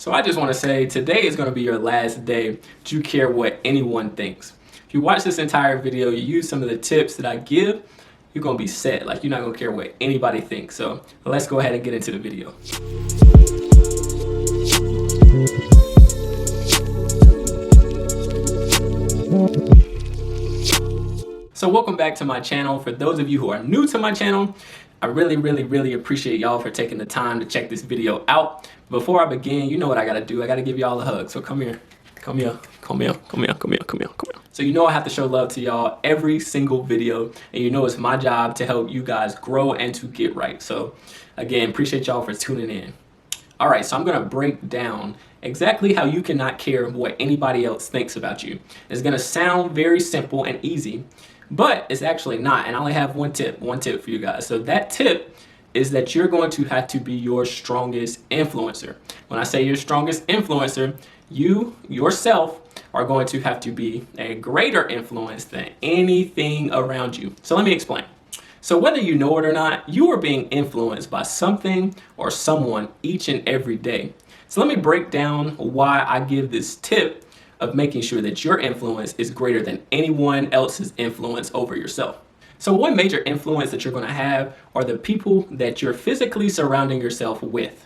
So I just want to say today is going to be your last day to care what anyone thinks. If you watch this entire video, you use some of the tips that I give, you're going to be set. Like, you're not going to care what anybody thinks. So let's go ahead and get into the video. So welcome back to my channel. For those of you who are new to my channel, I really appreciate y'all for taking the time to check this video out. Before I begin, you know what I gotta do. I gotta give y'all a hug. So come here. So you know I have to show love to y'all every single video, and you know it's my job to help you guys grow and to get right. So again, appreciate y'all for tuning in. All right, so I'm gonna break down exactly how you cannot care what anybody else thinks about you. It's gonna sound very simple and easy, but it's actually not. And I only have one tip for you guys. So that tip is that you're going to have to be your strongest influencer. When I say your strongest influencer, you yourself are going to have to be a greater influence than anything around you. So let me explain. So whether you know it or not, you are being influenced by something or someone each and every day. So let me break down why I give this tip of making sure that your influence is greater than anyone else's influence over yourself. So one major influence that you're going to have are the people that you're physically surrounding yourself with.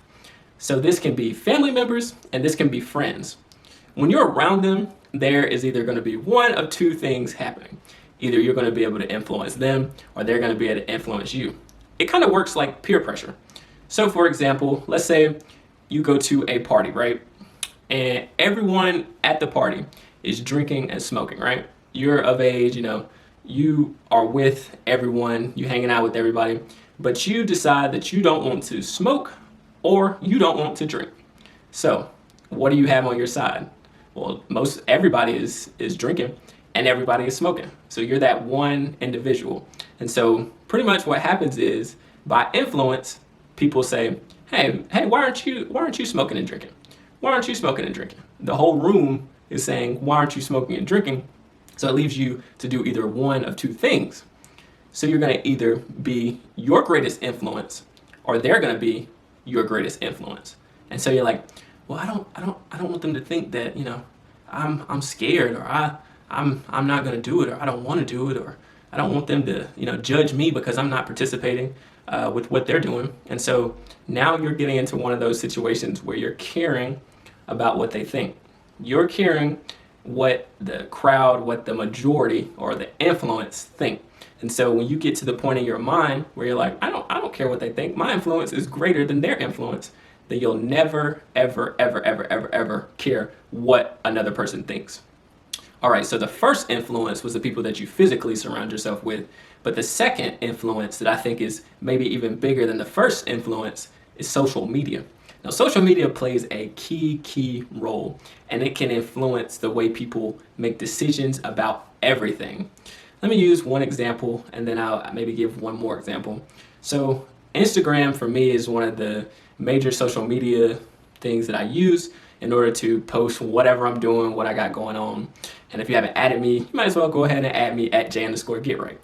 So this can be family members and this can be friends. When you're around them, there is either going to be one of two things happening. Either you're going to be able to influence them or they're going to be able to influence you. It kind of works like peer pressure. So for example, let's say you go to a party, right? And everyone at the party is drinking and smoking, right? You're of age, you are with everyone, you're hanging out with everybody, but you decide that you don't want to smoke or you don't want to drink. So what do you have on your side? Well, everybody is drinking and everybody is smoking. So you're that one individual. And so pretty much what happens is by influence, people say, hey, why aren't you smoking and drinking? Why aren't you smoking and drinking? The whole room is saying, why aren't you smoking and drinking? So it leaves you to do either one of two things. So you're going to either be your greatest influence or they're going to be your greatest influence. And so you're like, well, I don't want them to think that, I'm scared, or I'm not going to do it, or I don't want to do it, or I don't want them to, judge me because I'm not participating with what they're doing. And so now you're getting into one of those situations where you're caring about what they think. You're caring what the crowd, what the majority or the influence think. And so when you get to the point in your mind where you're like, I don't care what they think, my influence is greater than their influence, then you'll never, ever care what another person thinks. All right, so the first influence was the people that you physically surround yourself with. But the second influence that I think is maybe even bigger than the first influence is social media. Now, social media plays a key role, and it can influence the way people make decisions about everything. Let me use one example, and then I'll maybe give one more example. So Instagram for me is one of the major social media things that I use in order to post whatever I'm doing, what I got going on. And if you haven't added me, you might as well go ahead and add me at j_getright.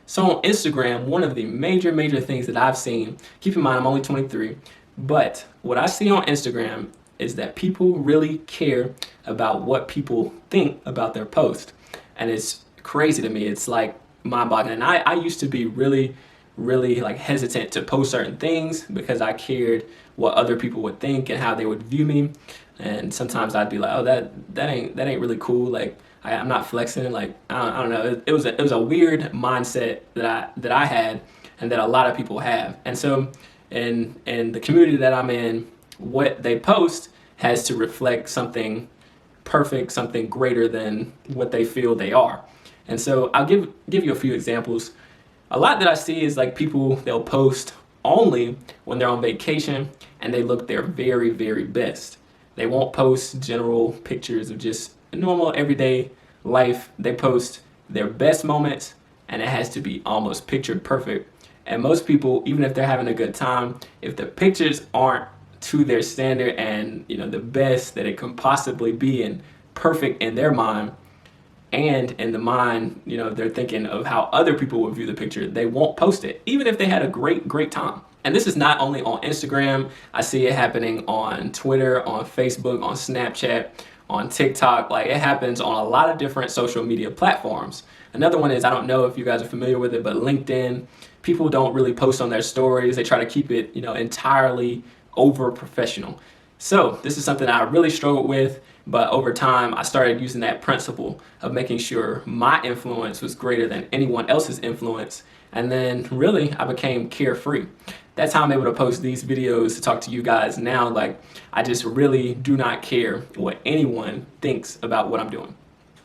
So on Instagram, one of the major things that I've seen, keep in mind I'm only 23, but what I see on Instagram is that people really care about what people think about their post. And it's crazy to me. It's like mind-boggling. And I used to be really like hesitant to post certain things because I cared what other people would think and how they would view me. And sometimes I'd be like, oh, that ain't really cool. Like I'm not flexing. Like I don't know. It was a weird mindset that I had and that a lot of people have. And so in the community that I'm in, what they post has to reflect something perfect, something greater than what they feel they are. And so I'll give you a few examples. A lot that I see is like people, they'll post only when they're on vacation and they look their very best. They won't post general pictures of just normal everyday life. They post their best moments and it has to be almost picture perfect. And most people, even if they're having a good time, if the pictures aren't to their standard and the best that it can possibly be and perfect in their mind, and in the mind, they're thinking of how other people will view the picture, they won't post it, even if they had a great time. And this is not only on Instagram, I see it happening on Twitter, on Facebook, on Snapchat, on TikTok. Like, it happens on a lot of different social media platforms. Another one is, I don't know if you guys are familiar with it, but LinkedIn. People don't really post on their stories. They try to keep it, entirely over professional. So this is something I really struggled with, but over time I started using that principle of making sure my influence was greater than anyone else's influence. And then really I became carefree. That's how I'm able to post these videos to talk to you guys now. Like, I just really do not care what anyone thinks about what I'm doing.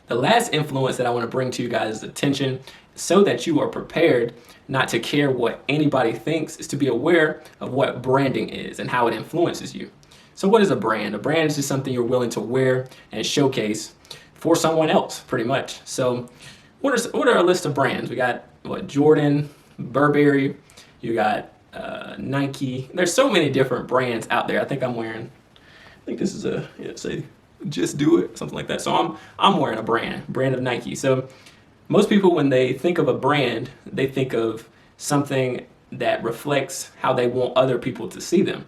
The last influence that I want to bring to you guys' attention, so that you are prepared not to care what anybody thinks, is to be aware of what branding is and how it influences you. So what is a brand? A brand is just something you're willing to wear and showcase for someone else, pretty much. So what are a list of brands? We got Jordan, Burberry, you got Nike. There's so many different brands out there. I think this is say Just Do It, something like that. So I'm wearing a brand of Nike. So most people, when they think of a brand, they think of something that reflects how they want other people to see them.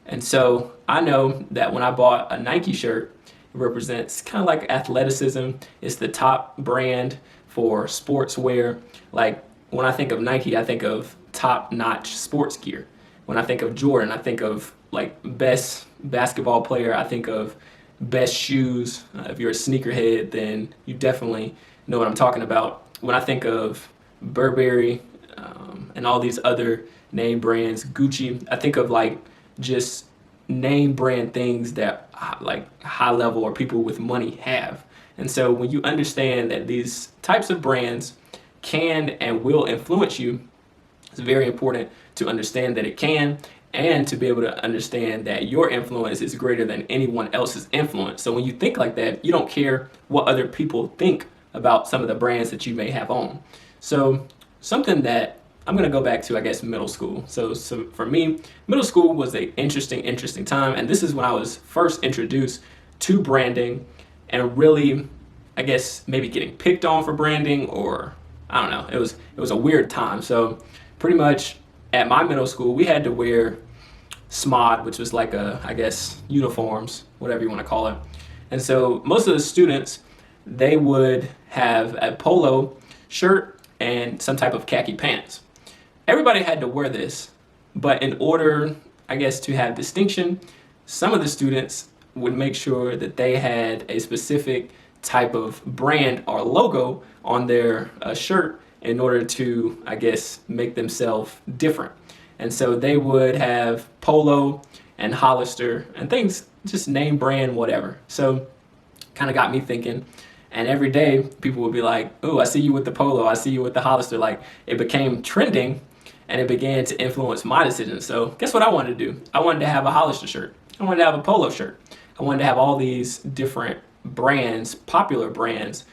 And so I know that when I bought a Nike shirt, it represents kind of like athleticism. It's the top brand for sportswear. Like, when I think of Nike, I think of top-notch sports gear. When I think of Jordan, I think of like best basketball player. I think of best shoes. If you're a sneakerhead, then you definitely know what I'm talking about. When I think of Burberry and all these other name brands, Gucci, I think of like just name brand things that like high level or people with money have. And so when you understand that these types of brands can and will influence you, it's very important to understand that it can, and to be able to understand that your influence is greater than anyone else's influence. So when you think like that, you don't care what other people think about some of the brands that you may have on. So something that I'm going to go back to, I guess, middle school. So for me, middle school was an interesting time. And this is when I was first introduced to branding and really, I guess, maybe getting picked on for branding, or I don't know. It was a weird time. So pretty much at my middle school, we had to wear SMOD, which was like I guess, uniforms, whatever you want to call it. And so most of the students, they would have a polo shirt and some type of khaki pants. Everybody had to wear this, but in order, I guess, to have distinction, some of the students would make sure that they had a specific type of brand or logo on their shirt in order to, I guess, make themselves different. And so they would have Polo and Hollister and things, just name brand, whatever. So kind of got me thinking. And every day people would be like, "Oh, I see you with the Polo. I see you with the Hollister." Like, it became trending and it began to influence my decisions. So guess what I wanted to do? I wanted to have a Hollister shirt. I wanted to have a Polo shirt. I wanted to have all these different brands, popular brands.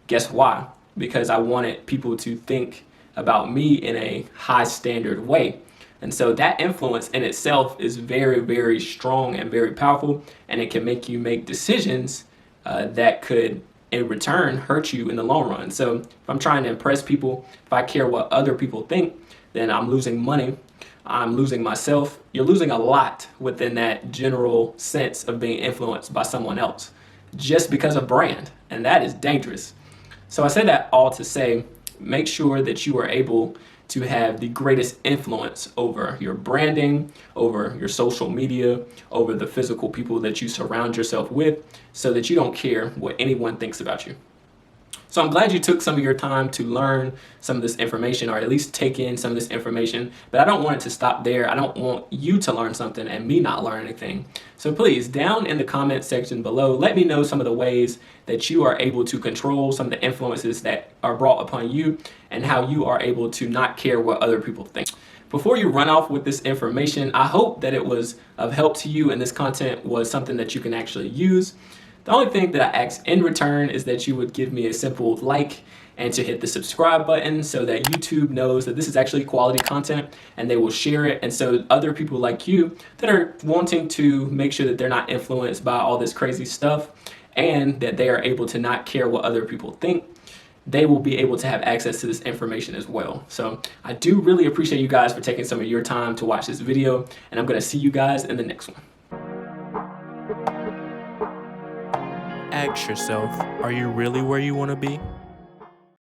Guess why? Because I wanted people to think about me in a high standard way. And so that influence in itself is very, very strong and very powerful, and it can make you make decisions that could, in return, hurt you in the long run. So if I'm trying to impress people, if I care what other people think, then I'm losing money, I'm losing myself. You're losing a lot within that general sense of being influenced by someone else just because of brand, and that is dangerous. So I say that all to say, make sure that you are able to have the greatest influence over your branding, over your social media, over the physical people that you surround yourself with, so that you don't care what anyone thinks about you. So I'm glad you took some of your time to learn some of this information, or at least take in some of this information, but I don't want it to stop there. I don't want you to learn something and me not learn anything. So please, down in the comment section below, let me know some of the ways that you are able to control some of the influences that are brought upon you, and how you are able to not care what other people think. Before you run off with this information, I hope that it was of help to you and this content was something that you can actually use. The only thing that I ask in return is that you would give me a simple like and to hit the subscribe button, so that YouTube knows that this is actually quality content and they will share it. And so other people like you that are wanting to make sure that they're not influenced by all this crazy stuff, and that they are able to not care what other people think, they will be able to have access to this information as well. So I do really appreciate you guys for taking some of your time to watch this video, and I'm gonna see you guys in the next one. Ask yourself, are you really where you want to be?